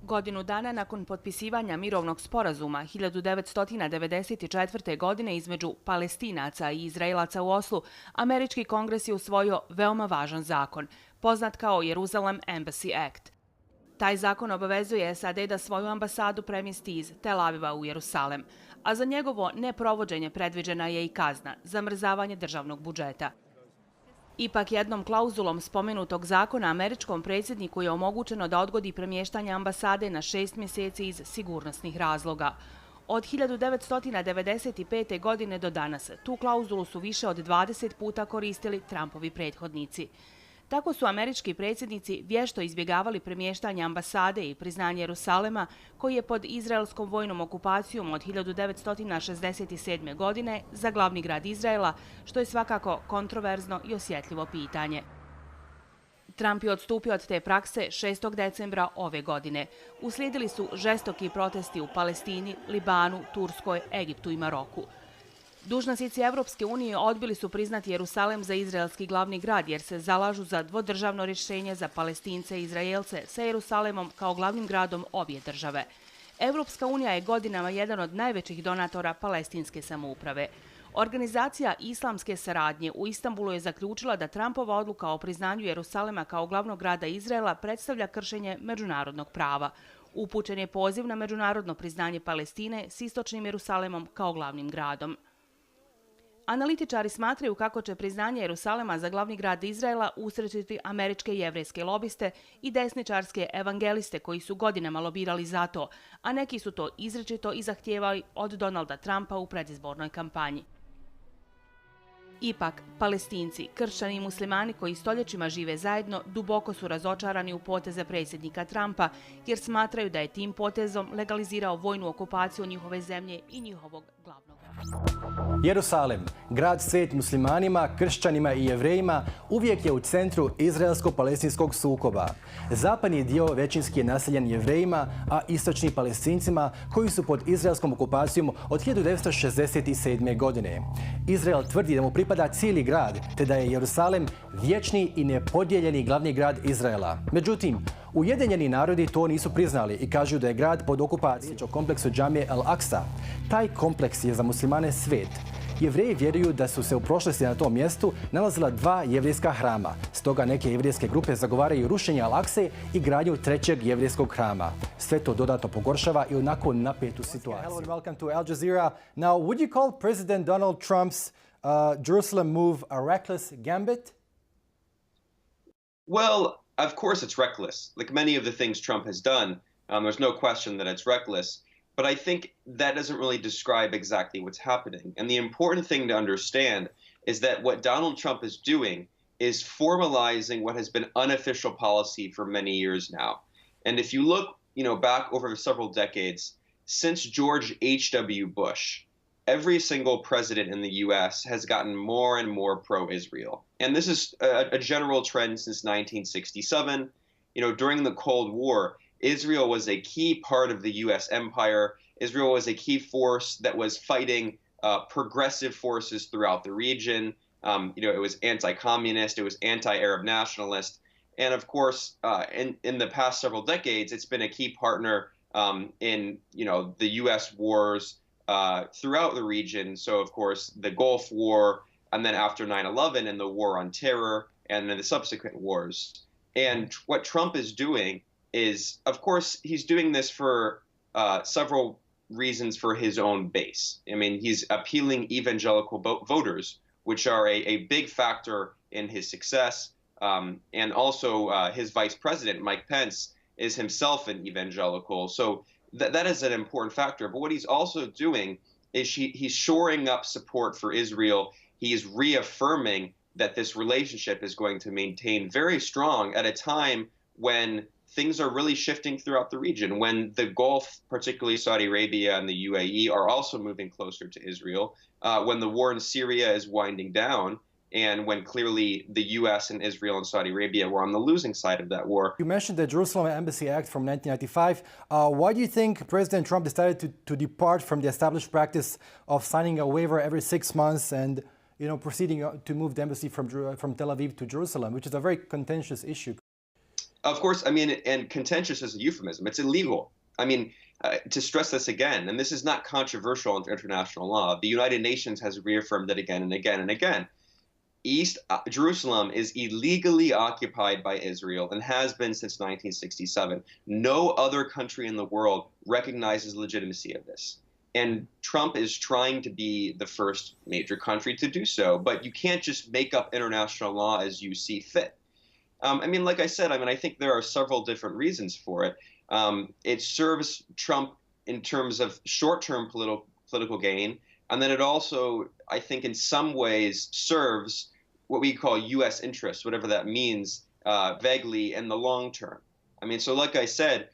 Godinu dana nakon potpisivanja mirovnog sporazuma 1994. godine između Palestinaca i Izraelaca u Oslu, američki kongres je usvojio veoma važan zakon, poznat kao Jeruzalem Embassy Act. Taj zakon obavezuje SAD da svoju ambasadu premjesti iz Tel Aviva u Jerusalem, a za njegovo neprovođenje predviđena je i kazna, zamrzavanje državnog budžeta. Ipak jednom klauzulom spomenutog zakona američkom predsjedniku je omogućeno da odgodi premještanje ambasade na 6 mjeseci iz sigurnosnih razloga. Od 1995. godine do danas tu klauzulu su više od 20 puta koristili Trumpovi prethodnici. Tako su američki predsjednici vješto izbjegavali premještanje ambasade i priznanje Jerusalema, koji je pod izraelskom vojnom okupacijom od 1967. godine za glavni grad Izraela, što je svakako kontroverzno i osjetljivo pitanje. Trump je odstupio od te prakse 6. decembra ove godine. Uslijedili su žestoki protesti u Palestini, Libanu, Turskoj, Egiptu i Maroku. Dužnosnici Evropske unije odbili su priznati Jerusalem za izraelski glavni grad jer se zalažu za dvodržavno rješenje za Palestince i Izraelce sa Jerusalemom kao glavnim gradom obje države. Evropska unija je godinama jedan od najvećih donatora palestinske samouprave. Organizacija islamske saradnje u Istanbulu je zaključila da Trumpova odluka o priznanju Jerusalema kao glavnog grada Izraela predstavlja kršenje međunarodnog prava. Upućen je poziv na međunarodno priznanje Palestine s istočnim Jerusalemom kao glavnim gradom. Analitičari smatraju kako će priznanje Jerusalema za glavni grad Izraela usrećiti američke jevrejske lobiste i desničarske evangeliste koji su godinama lobirali za to, a neki su to izričito i zahtijevali od Donalda Trumpa u predizbornoj kampanji. Ipak, Palestinci, kršćani i muslimani koji stoljećima žive zajedno duboko su razočarani u poteze predsjednika Trumpa jer smatraju da je tim potezom legalizirao vojnu okupaciju njihove zemlje i njihovog glavnog grada. Jerusalem, grad svet muslimanima, kršćanima i jevrejima, uvijek je u centru izraelsko-palestinskog sukoba. Zapadni dio većinski je naseljen jevrejima, a istočni Palestincima koji su pod izraelskom okupacijom od 1967. godine. Izrael tvrdi da mu pripada cijeli grad, te da je Jerusalem vječni i nepodijeljeni glavni grad Izraela. Međutim, Ujedinjeni narodi to nisu priznali i kažu da je grad pod okupacijom u kompleksu džamije Al-Aqsa. Taj kompleks je za muslimane svet. Jevreji vjeruju da su se u prošlosti na tom mjestu nalazila dva jevrijska hrama. Stoga neke jevrijske grupe zagovaraju rušenje Al-Aqse i gradnju trećeg jevrijskog hrama. Sve to dodatno pogoršava i onako napetu situaciju. Hello and welcome to Al Jazeera. Now, would you call President Donald Trump's Jerusalem move a reckless gambit? Well, of course it's reckless. Like many of the things Trump has done, there's no question that it's reckless. But I think that doesn't really describe exactly what's happening. And the important thing to understand is that what Donald Trump is doing is formalizing what has been unofficial policy for many years now. And if you look, back over several decades, since George H.W. Bush, every single president in the U.S. has gotten more and more pro-Israel. And this is a general trend since 1967. During the Cold War, Israel was a key part of the U.S. empire. Israel was a key force that was fighting progressive forces throughout the region. It was anti-communist, it was anti-Arab nationalist. And of course, in the past several decades, it's been a key partner in, the U.S. wars throughout the region. So, of course, the Gulf War, and then after 9/11 and the War on Terror, and then the subsequent wars. And what Trump is doing is, of course, he's doing this for several reasons for his own base. I mean, he's appealing evangelical voters, which are a big factor in his success. And also his vice president, Mike Pence, is himself an evangelical. So that is an important factor. But what he's also doing is he's shoring up support for Israel. He is reaffirming that this relationship is going to maintain very strong at a time when things are really shifting throughout the region, when the Gulf, particularly Saudi Arabia and the UAE, are also moving closer to Israel, when the war in Syria is winding down, and when clearly the U.S. and Israel and Saudi Arabia were on the losing side of that war. You mentioned the Jerusalem Embassy Act from 1995. Why do you think President Trump decided to depart from the established practice of signing a waiver every 6 months and proceeding to move the embassy from Tel Aviv to Jerusalem, which is a very contentious issue? Of course, I mean, and contentious is a euphemism. It's illegal. I mean, to stress this again, and this is not controversial in international law, the United Nations has reaffirmed it again and again and again. East Jerusalem is illegally occupied by Israel and has been since 1967. No other country in the world recognizes legitimacy of this. And Trump is trying to be the first major country to do so. But you can't just make up international law as you see fit. I mean, like I said, I think there are several different reasons for it. It serves Trump in terms of short-term political gain. And then it also, I think, in some ways serves what we call U.S. interests, whatever that means, vaguely in the long term. I mean, so like I said,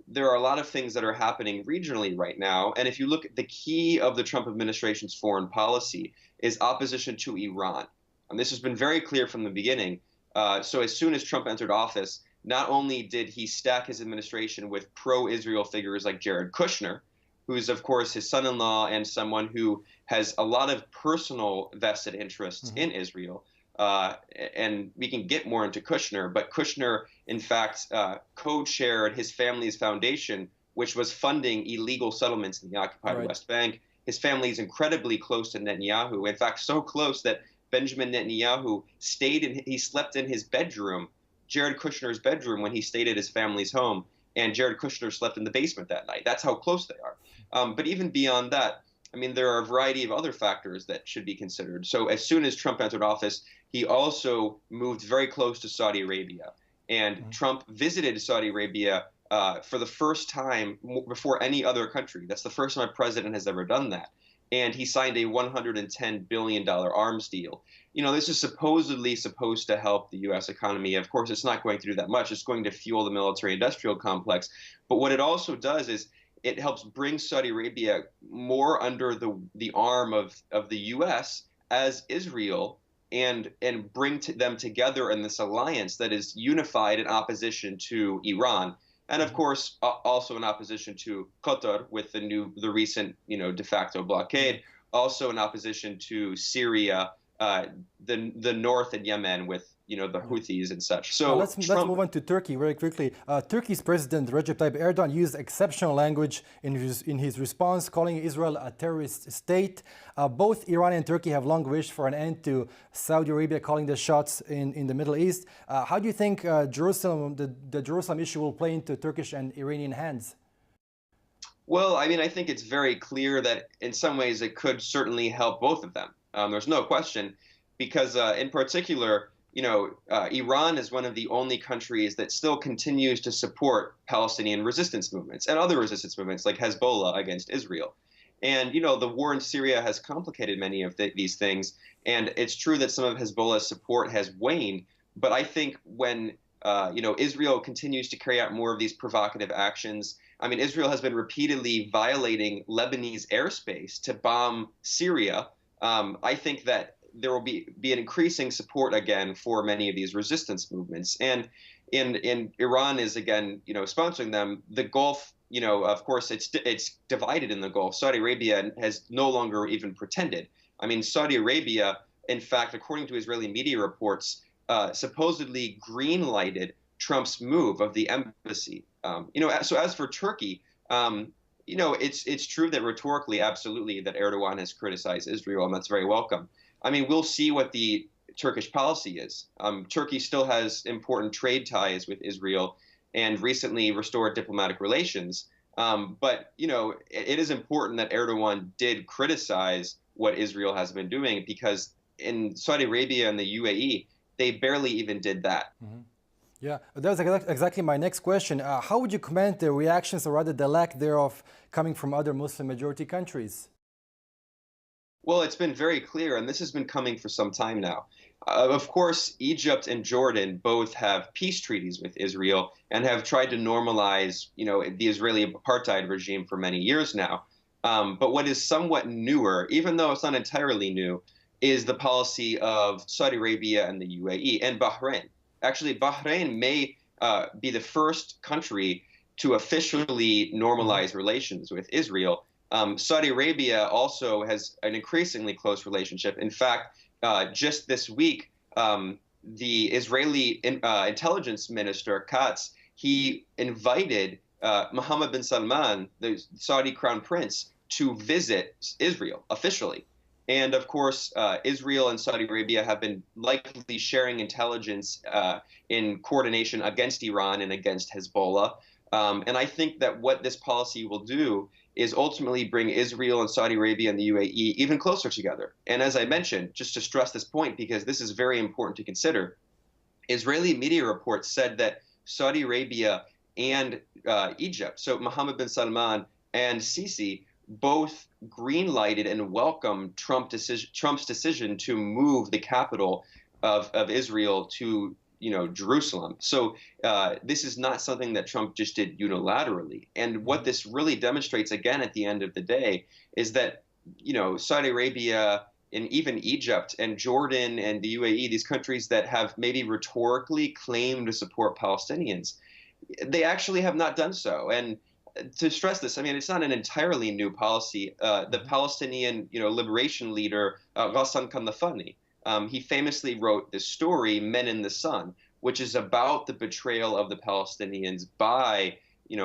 there are a lot of things that are happening regionally right now. And if you look at the key of the Trump administration's foreign policy is opposition to Iran. And this has been very clear from the beginning. So as soon as Trump entered office, not only did he stack his administration with pro-Israel figures like Jared Kushner, who's, of course, his son-in-law and someone who has a lot of personal vested interests in Israel. And we can get more into Kushner, but Kushner, in fact, co-chaired his family's foundation, which was funding illegal settlements in the occupied West Bank. His family is incredibly close to Netanyahu, in fact, so close that Benjamin Netanyahu he slept in his bedroom, Jared Kushner's bedroom, when he stayed at his family's home. And Jared Kushner slept in the basement that night. That's how close they are. But even beyond that, I mean, there are a variety of other factors that should be considered. So as soon as Trump entered office, he also moved very close to Saudi Arabia. And Trump visited Saudi Arabia for the first time before any other country. That's the first time a president has ever done that. And he signed a $110 billion arms deal. You know, this is supposedly supposed to help the U.S. economy. Of course, it's not going to do that much. It's going to fuel the military-industrial complex. But what it also does is it helps bring Saudi Arabia more under the arm of the U.S. as Israel and bring them together in this alliance that is unified in opposition to Iran. And of course, also in opposition to Qatar with the recent, de facto blockade, also in opposition to Syria, the north and Yemen with, the Houthis and such. So let's move on to Turkey very quickly. Turkey's President Recep Tayyip Erdogan used exceptional language in his response, calling Israel a terrorist state. Both Iran and Turkey have long wished for an end to Saudi Arabia calling the shots in the Middle East. How do you think the Jerusalem issue will play into Turkish and Iranian hands? Well, I mean, I think it's very clear that in some ways it could certainly help both of them. There's no question, because in particular, Iran is one of the only countries that still continues to support Palestinian resistance movements and other resistance movements like Hezbollah against Israel. And, the war in Syria has complicated many of these things. And it's true that some of Hezbollah's support has waned. But I think when, Israel continues to carry out more of these provocative actions, I mean, Israel has been repeatedly violating Lebanese airspace to bomb Syria. I think that there will be an increasing support again for many of these resistance movements. And in Iran is again, sponsoring them. The Gulf, of course, it's divided in the Gulf. Saudi Arabia has no longer even pretended. I mean, Saudi Arabia, in fact, according to Israeli media reports, supposedly green-lighted Trump's move of the embassy. So as for Turkey, it's true that rhetorically, absolutely, that Erdogan has criticized Israel, and that's very welcome. I mean, we'll see what the Turkish policy is. Turkey still has important trade ties with Israel and recently restored diplomatic relations. But, it is important that Erdogan did criticize what Israel has been doing, because in Saudi Arabia and the UAE, they barely even did that. Yeah, that's exactly my next question. How would you comment the reactions, or rather the lack thereof, coming from other Muslim-majority countries? Well, it's been very clear, and this has been coming for some time now. Of course, Egypt and Jordan both have peace treaties with Israel and have tried to normalize, the Israeli apartheid regime for many years now. But what is somewhat newer, even though it's not entirely new, is the policy of Saudi Arabia and the UAE and Bahrain. Actually, Bahrain may be the first country to officially normalize relations with Israel. Saudi Arabia also has an increasingly close relationship. In fact, just this week, the Israeli intelligence minister, Katz, he invited Mohammed bin Salman, the Saudi crown prince, to visit Israel officially. And of course, Israel and Saudi Arabia have been likely sharing intelligence in coordination against Iran and against Hezbollah. And I think that what this policy will do is ultimately bring Israel and Saudi Arabia and the UAE even closer together. And as I mentioned, just to stress this point, because this is very important to consider, Israeli media reports said that Saudi Arabia and Egypt, so Mohammed bin Salman and Sisi, both green-lighted and welcomed Trump's decision to move the capital of Israel to Jerusalem. So this is not something that Trump just did unilaterally. And what this really demonstrates, again, at the end of the day, is that Saudi Arabia and even Egypt and Jordan and the UAE, these countries that have maybe rhetorically claimed to support Palestinians, they actually have not done so. And to stress this, I mean, it's not an entirely new policy. The Palestinian, liberation leader, Ghassan Kandafani, he famously wrote this story, Men in the Sun, which is about the betrayal of the Palestinians by,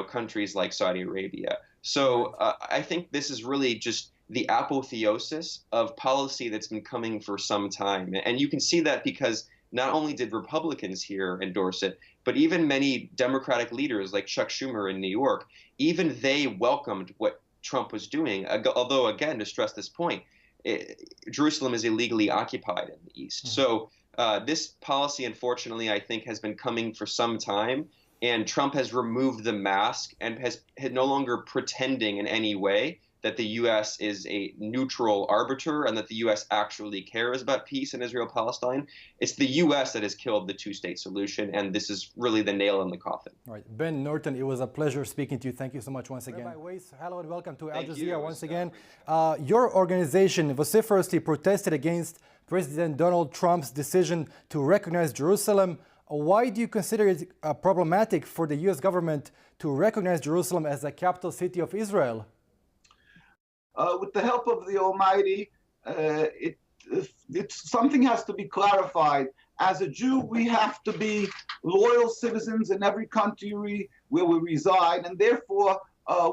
countries like Saudi Arabia. So I think this is really just the apotheosis of policy that's been coming for some time. And you can see that because not only did Republicans here endorse it, but even many Democratic leaders like Chuck Schumer in New York, even they welcomed what Trump was doing. Although, again, to stress this point, Jerusalem is illegally occupied in the east. So this policy, unfortunately, I think has been coming for some time. And Trump has removed the mask and has no longer pretending in any way that the U.S. is a neutral arbiter and that the U.S. actually cares about peace in Israel-Palestine. It's the U.S. that has killed the two-state solution, and this is really the nail in the coffin. All right. Ben Norton, it was a pleasure speaking to you. Thank you so much once again. Hello and welcome to Al Jazeera once again. Your organization vociferously protested against President Donald Trump's decision to recognize Jerusalem. Why do you consider it problematic for the U.S. government to recognize Jerusalem as the capital city of Israel? With the help of the Almighty, something has to be clarified. As a Jew, we have to be loyal citizens in every country where we reside, and therefore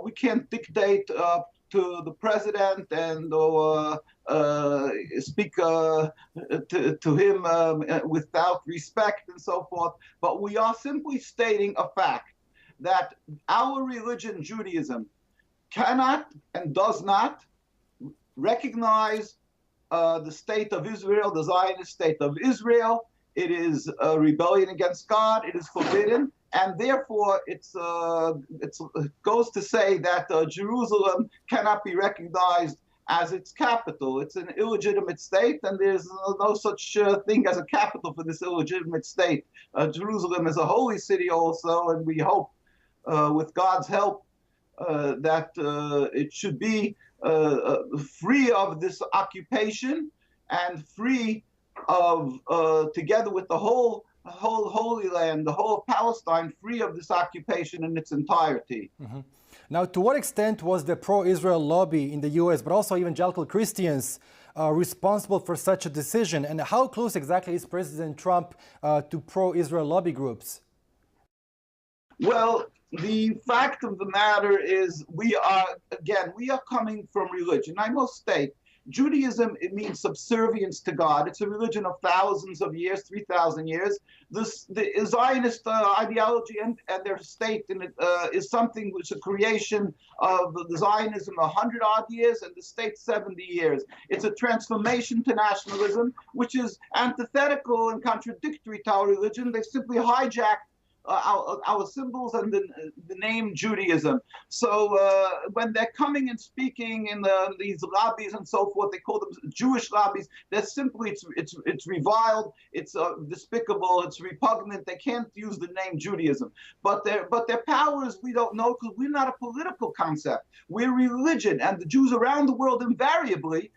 we can't dictate to the president and speak to him without respect and so forth. But we are simply stating a fact that our religion, Judaism, cannot and does not recognize the state of Israel, the Zionist state of Israel. It is a rebellion against God. It is forbidden. And therefore, it goes to say that Jerusalem cannot be recognized as its capital. It's an illegitimate state, and there's no such thing as a capital for this illegitimate state. Jerusalem is a holy city also, and we hope, with God's help, that it should be free of this occupation and free of, together with the whole Holy Land, the whole of Palestine, free of this occupation in its entirety. Now, to what extent was the pro-Israel lobby in the U.S., but also evangelical Christians, responsible for such a decision? And how close exactly is President Trump to pro-Israel lobby groups? Well, the fact of the matter is we are coming from religion. I must state, Judaism, it means subservience to God. It's a religion of thousands of years, 3,000 years. The Zionist ideology and their state is something which is a creation of the Zionism 100-odd years and the state 70 years. It's a transformation to nationalism, which is antithetical and contradictory to our religion. They simply hijacked our symbols and the name Judaism. So when they're coming and speaking in these lobbies and so forth, they call them Jewish lobbies. They're simply it's reviled, it's despicable, it's repugnant. They can't use the name Judaism. But their powers we don't know, because we're not a political concept. We're religion, and the Jews around the world invariably,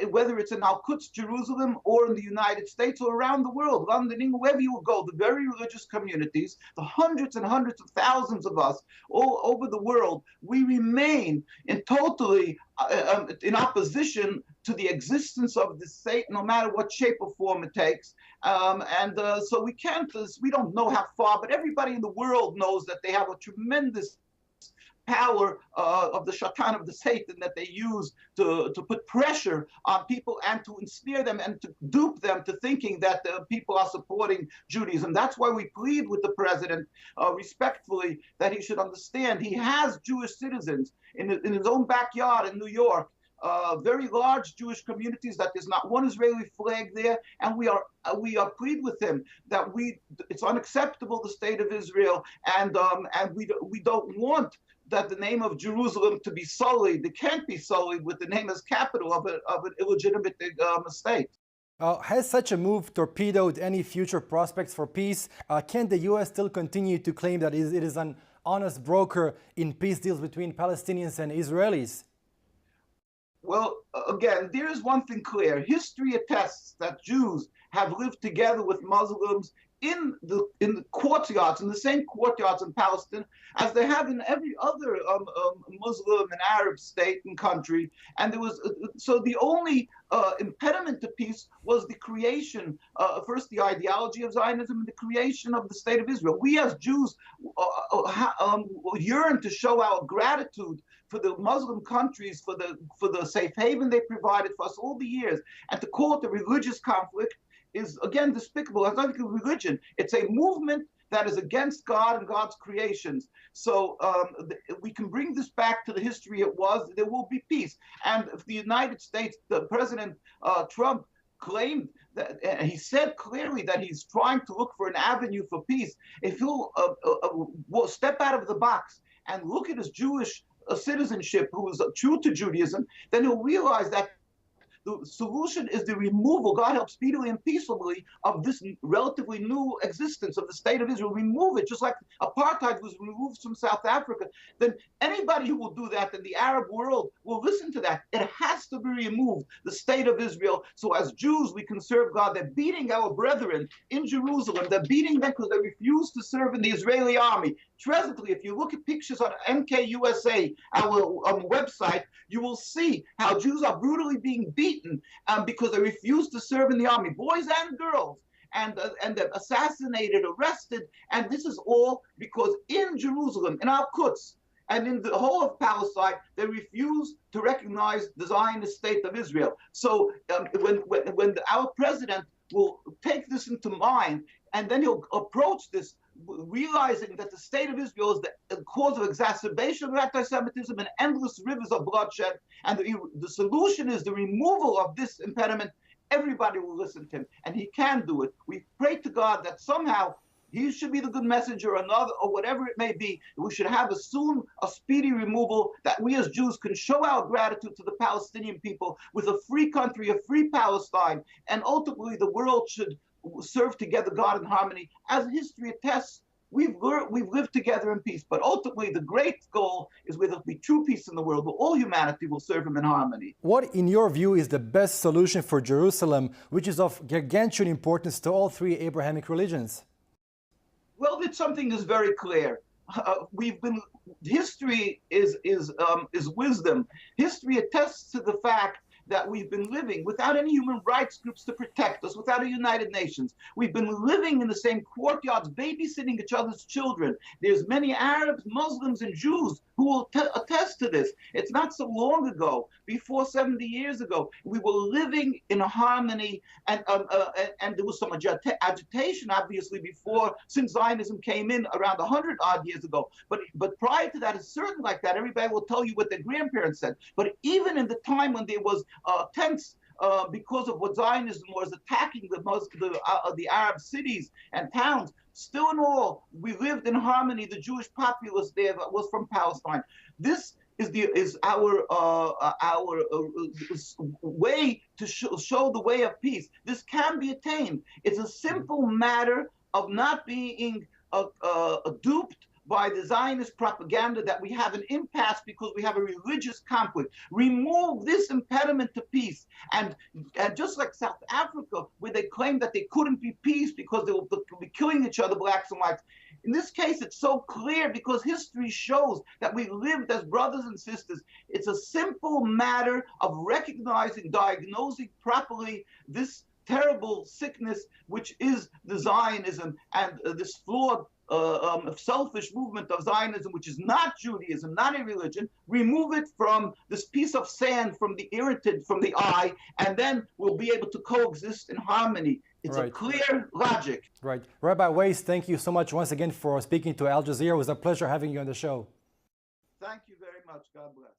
whether it's in Al-Quds, Jerusalem, or in the United States, or around the world, London, wherever you will go, the very religious communities, the hundreds and hundreds of thousands of us all over the world, we remain in totally in opposition to the existence of the state, no matter what shape or form it takes. So we don't know how far, but everybody in the world knows that they have a tremendous power of the shaitan, of the Satan, that they use to put pressure on people and to ensnare them and to dupe them to thinking that people are supporting Judaism. That's why we plead with the president respectfully that he should understand he has Jewish citizens in his own backyard in New York, very large Jewish communities, that there's not one Israeli flag there, and we are plead with him that it's unacceptable, the state of Israel, and we don't want that the name of Jerusalem to be sullied. It can't be sullied with the name as capital of an illegitimate state. Has such a move torpedoed any future prospects for peace? Can the U.S. still continue to claim that it is an honest broker in peace deals between Palestinians and Israelis? Well, again, there is one thing clear. History attests that Jews have lived together with Muslims in the courtyards, in the same courtyards in Palestine, as they have in every other Muslim and Arab state and country. And there was so the only impediment to peace was the creation, first the ideology of Zionism and the creation of the state of Israel. We as Jews yearn to show our gratitude for the Muslim countries, for the safe haven they provided for us all the years, and to call it a religious conflict is, again, despicable. It's not a religion. It's a movement that is against God and God's creations. So we can bring this back to the history it was. There will be peace. And if the United States, the President Trump claimed that, he said clearly that he's trying to look for an avenue for peace. If he'll step out of the box and look at his Jewish citizenship, who is true to Judaism, then he'll realize that the solution is the removal, God help, speedily and peaceably, of this relatively new existence of the state of Israel. Remove it, just like apartheid was removed from South Africa. Then anybody who will do that in the Arab world will listen to that. It has to be removed, the state of Israel. So as Jews, we can serve God. They're beating our brethren in Jerusalem. They're beating them because they refuse to serve in the Israeli army. Presently, if you look at pictures on MKUSA, our website, you will see how Jews are brutally being beaten because they refuse to serve in the army, boys and girls, and they're assassinated, arrested, and this is all because in Jerusalem, in Al-Quds, and in the whole of Palestine, they refuse to recognize the Zionist state of Israel. So when our president will take this into mind, and then he'll approach this realizing that the state of Israel is the cause of exacerbation of anti-Semitism and endless rivers of bloodshed, and the solution is the removal of this impediment, everybody will listen to him, and he can do it. We pray to God that somehow he should be the good messenger, or whatever it may be. We should have a speedy removal, that we as Jews can show our gratitude to the Palestinian people with a free country, a free Palestine, and ultimately the world should serve together God in harmony. As history attests, we've lived together in peace, but ultimately the great goal is where there'll be true peace in the world, where all humanity will serve him in harmony. What, in your view, is the best solution for Jerusalem, which is of gargantuan importance to all three Abrahamic religions? Well, something is very clear. History is wisdom. History attests to the fact that we've been living without any human rights groups to protect us, without a United Nations. We've been living in the same courtyards, babysitting each other's children. There's many Arabs, Muslims, and Jews who will attest to this. It's not so long ago, before 70 years ago, we were living in harmony, and there was some agitation, obviously, since Zionism came in around 100-odd years ago. But prior to that, it's certain like that. Everybody will tell you what their grandparents said. But even in the time when there was tense because of what Zionism was attacking the Arab cities and towns, still in all, we lived in harmony. The Jewish populace there that was from Palestine. This is our way to show the way of peace. This can be attained. It's a simple matter of not being duped by the Zionist propaganda that we have an impasse because we have a religious conflict. Remove this impediment to peace. And just like South Africa, where they claimed that they couldn't be peace because they would be killing each other, blacks and whites, In this case, it's so clear because history shows that we lived as brothers and sisters. It's a simple matter of recognizing, diagnosing properly this terrible sickness, which is the Zionism and this flawed, selfish movement of Zionism, which is not Judaism, not a religion. Remove it from this piece of sand, from the irritant, from the eye, and then we'll be able to coexist in harmony. It's a clear logic. Right. Rabbi Weiss, thank you so much once again for speaking to Al Jazeera. It was a pleasure having you on the show. Thank you very much. God bless.